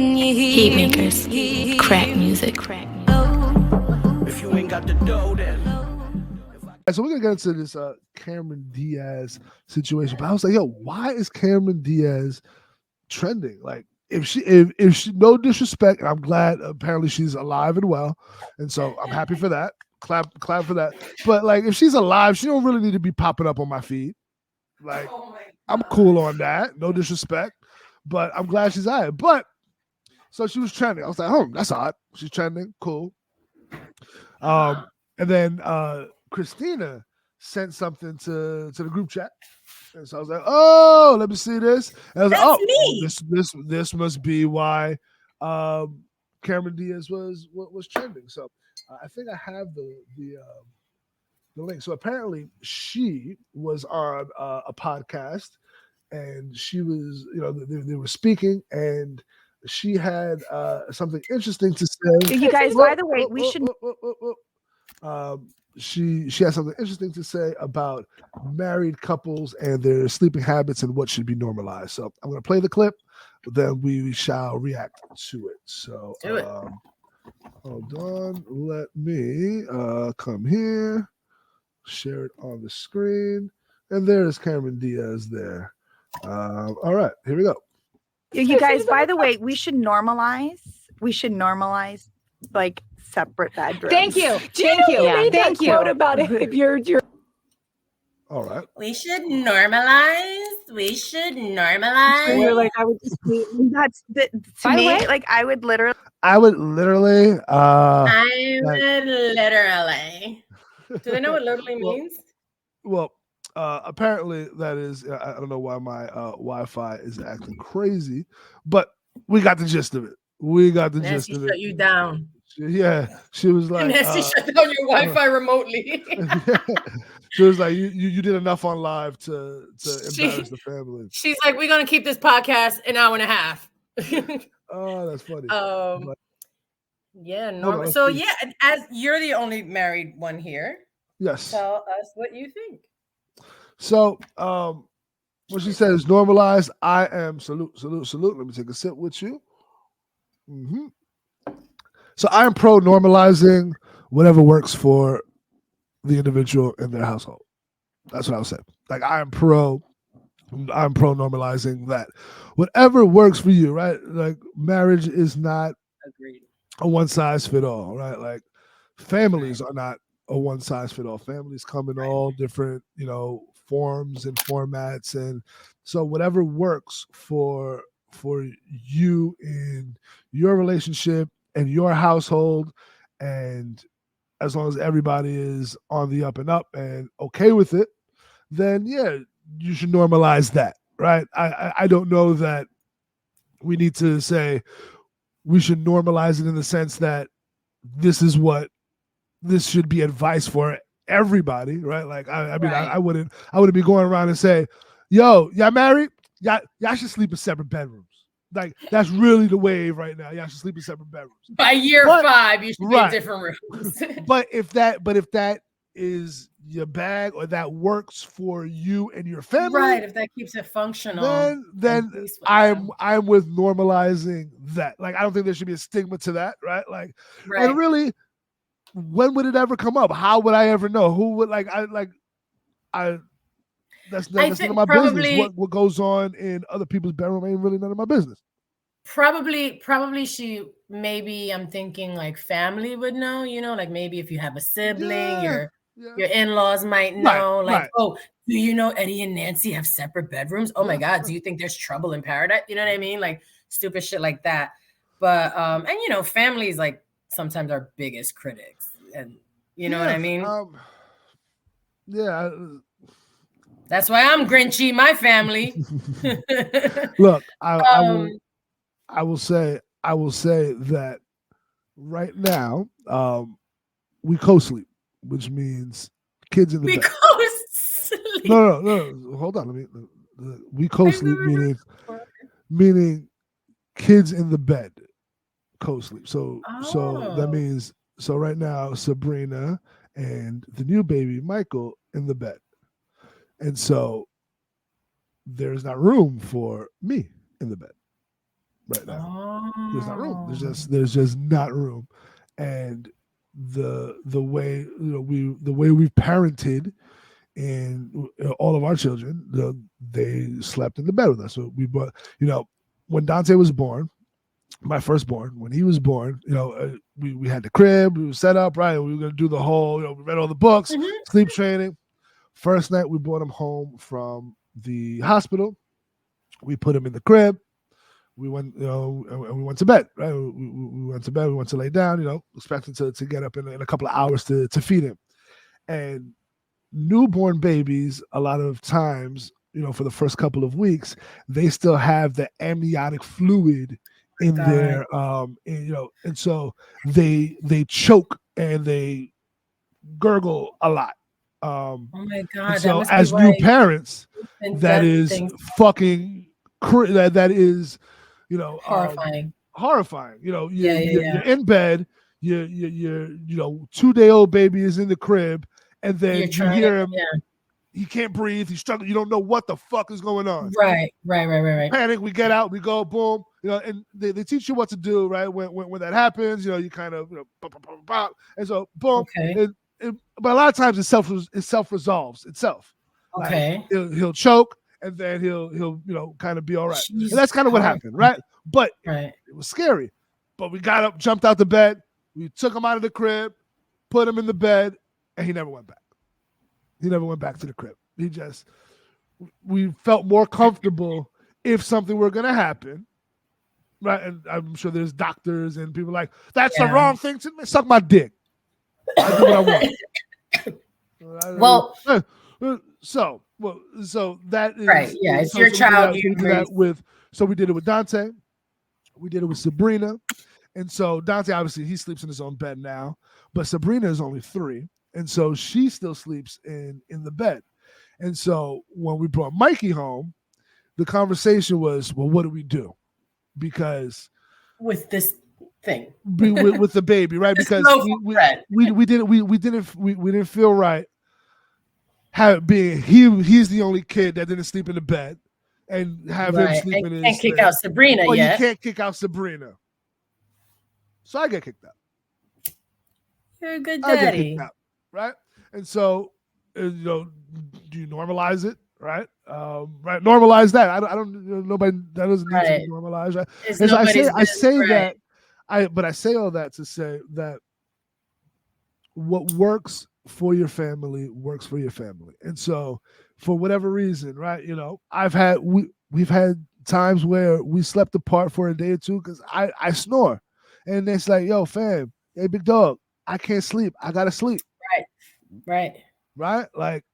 Heat makers, crack music. If you ain't got the dough, then. So we're gonna get into this Cameron Diaz situation, but I was like, yo, why is Cameron Diaz trending? Like, if she, no disrespect, and I'm glad apparently she's alive and well, and so I'm happy for that. Clap for that. But like, if she's alive, she don't really need to be popping up on my feed. Like, I'm cool on that. No disrespect, but I'm glad she's alive. But so she was trending. I was like, that's odd. She's trending. Cool. And then Christina sent something to the group chat. And so I was like, oh, let me see this. And I was like, me. This must be why Cameron Diaz was trending. So I think I have the link. So apparently she was on a podcast, and she was, they were speaking, and she had something interesting to say. You guys, by the way, we should. She has something interesting to say about married couples and their sleeping habits and what should be normalized. So I'm going to play the clip, but then we shall react to it. So hold on, let me come here, share it on the screen, and there's Cameron Diaz there. All right, here we go. You guys, by the way, we should normalize. Like separate bedrooms. Thank you. Thank you. Thank you. Quote about it. If you're all right. We should normalize. You're like, I would just that's to By the me. way, like I would literally. Do they know what literally means? Well, apparently that is. I don't know why my Wi-Fi is acting crazy, but we got the gist of it. Nancy Of it. shut you down. Yeah, she was like, Nancy shut down your Wi-Fi remotely. She was like, you did enough on live to embarrass the family. She's like, we're gonna keep this podcast an hour and a half. Oh, that's funny. Yeah, normal. So yeah, as you're the only married one here, yes. Tell us what you think. So, what she said is normalized. I am salute. Let me take a sip with you. Mm-hmm. So I am pro normalizing whatever works for the individual in their household. That's what I would say. Like I'm pro normalizing that. Whatever works for you, right? Like marriage is not a one size fit all, right? Like families are not a one size fit all. Families come in all different, forms and formats, and so whatever works for you in your relationship and your household, and as long as everybody is on the up and up and okay with it, then yeah, you should normalize that, right? I don't know that we need to say we should normalize it in the sense that this should be advice for everybody, right? Like I mean, I wouldn't be going around and say, yo, y'all married? Y'all should sleep in separate bedrooms. Like that's really the wave right now. Y'all should sleep in separate bedrooms. By year 5, you should be in different rooms. but if that is your bag, or that works for you and your family, right? If that keeps it functional, then I'm with normalizing that. Like I don't think there should be a stigma to that, right? Like, and really, when would it ever come up? How would I ever know? Who would That's none of my business. What goes on in other people's bedroom ain't really none of my business. Probably she, maybe I'm thinking like family would know, like maybe if you have a sibling, your in-laws might know. Oh, do you know Eddie and Nancy have separate bedrooms? Oh my God, do you think there's trouble in paradise? You know what I mean? Like stupid shit like that. But and families like sometimes our biggest critics, and you know what I mean? That's why I'm Grinchy, my family. Look, I will say that right now, we co-sleep, which means kids in the bed. Co-sleep. No. Hold on. We co-sleep meaning kids in the bed co-sleep. So that means right now Sabrina and the new baby Michael in the bed. And so there's not room for me in the bed. right now. Oh. There's not room. There's just not room. And the way the way we've parented and all of our children, they slept in the bed with us. So we brought, when Dante was born, my firstborn, when he was born, we had the crib, we were set up, right? We were going to do the whole, we read all the books, sleep training. First night we brought him home from the hospital. We put him in the crib. We went, and we went to bed, right? We went to bed, we went to lay down, expecting to get up in a couple of hours to feed him. And newborn babies, a lot of times, for the first couple of weeks, they still have the amniotic fluid in their and so they choke and they gurgle a lot. Oh my God! So as new parents, that is fucking that is horrifying. You're in bed, your 2-day-old baby is in the crib, and then you hear him. He can't breathe. He's struggling. You don't know what the fuck is going on. Right. Panic. We get out. We go. Boom. And they teach you what to do. Right when that happens, you kind of and so boom. Okay. But a lot of times it self resolves itself. Okay. Like he'll choke, and then he'll kind of be all right. And that's kind of what happened, right? But it was scary. But we got up, jumped out the bed. We took him out of the crib, put him in the bed, and he never went back. He never went back to the crib. We felt more comfortable if something were going to happen, right? And I'm sure there's doctors and people like, that's the wrong thing to suck my dick. I do what I want. So that is right. Yeah, it's your child. So we did it with Dante. We did it with Sabrina. And so Dante, obviously, he sleeps in his own bed now, but Sabrina is only 3. And so she still sleeps in the bed. And so when we brought Mikey home, the conversation was, well, what do we do? Because with this thing, with the baby, right? Because we didn't feel right being he's the only kid that didn't sleep in the bed and have him sleep in his. Can't kick out Sabrina yet. You can't kick out Sabrina. So I get kicked out. You're a good daddy. Right? And so, do you normalize it? Right? Right. Normalize that. I don't. Nobody. That doesn't need to be normalized. Right? And so I say that. But I say all that to say that what works for your family works for your family. And so, for whatever reason, right? We've had times where we slept apart for a day or two because I snore, and it's like, yo, fam, hey, big dog, I can't sleep. I gotta sleep. Right. Like,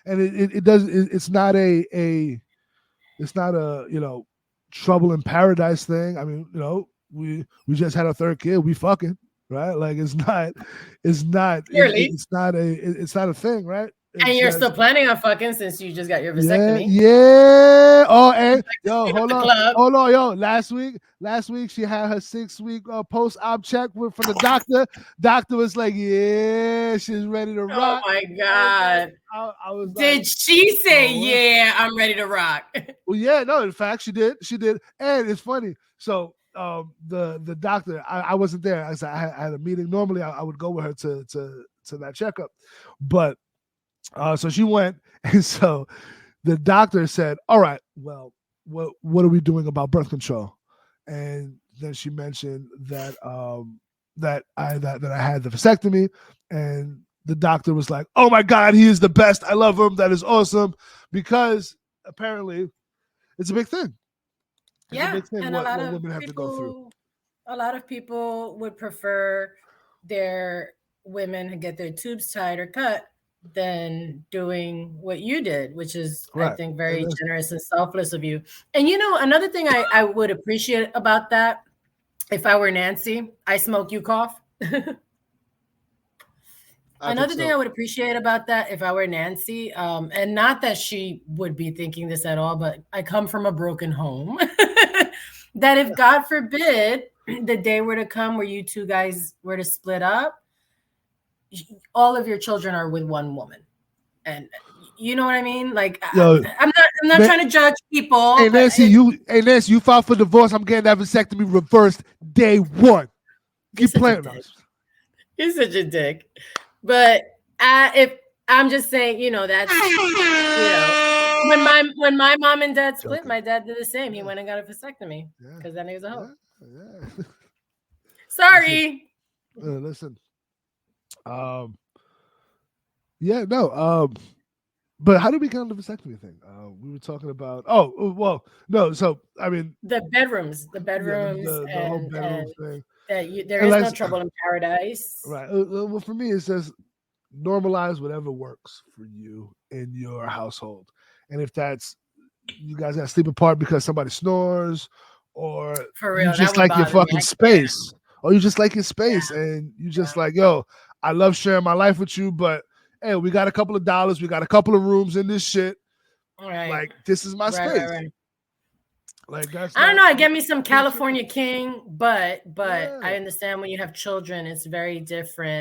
and it does. It's not a trouble in paradise thing. I mean, we just had our 3rd kid. We fucking right. Like it's not a thing, right? And you're still planning on fucking since you just got your vasectomy. Yeah. Oh, and hold on, yo. Last week she had her 6-week post-op check from the doctor. Doctor was like, yeah, she's ready to rock. Oh my God. I was did like, she say, yeah, I'm ready to rock? Well, yeah, no, in fact, she did. And it's funny. So the doctor, I wasn't there. I had a meeting. Normally I would go with her to that checkup. But so she went, and so the doctor said, all right, well, what are we doing about birth control? And then she mentioned that that I had the vasectomy, and the doctor was like, oh my God, he is the best. I love him. That is awesome. Because apparently it's a big thing. It's a big thing and what women have to go through. A lot of people would prefer their women get their tubes tied or cut than doing what you did, which is, I think, very generous and selfless of you. And another thing I would appreciate about that, if I were Nancy, I smoke, you cough. Another thing I would appreciate about that, if I were Nancy, and not that she would be thinking this at all, but I come from a broken home, that if God forbid the day were to come where you two guys were to split up, all of your children are with one woman, and You know what I mean? Like, Yo, I'm not trying to judge people. Hey Nancy, you filed for divorce. I'm getting that vasectomy reversed day one. Keep playing us. You're such a dick. But if I'm just saying, you know, that's, you know, when my mom and dad split, my dad did the same. He went and got a vasectomy because that nigga's a hoe. Yeah. Sorry. Listen. But how did we get on the vasectomy thing? We were talking about. So I mean, the bedrooms, the whole bedroom thing. There is no trouble in paradise, right? Well, for me, it says normalize whatever works for you in your household, and if that's you guys got to sleep apart because somebody snores, or for real, you just like your fucking space, or you just like your space, and you just like, yo, I love sharing my life with you, but hey, we got a couple of dollars, we got a couple of rooms in this shit. Right. Like, this is my space. Right. Like, that's I don't know. I get me some California King, but I understand when you have children, it's very different.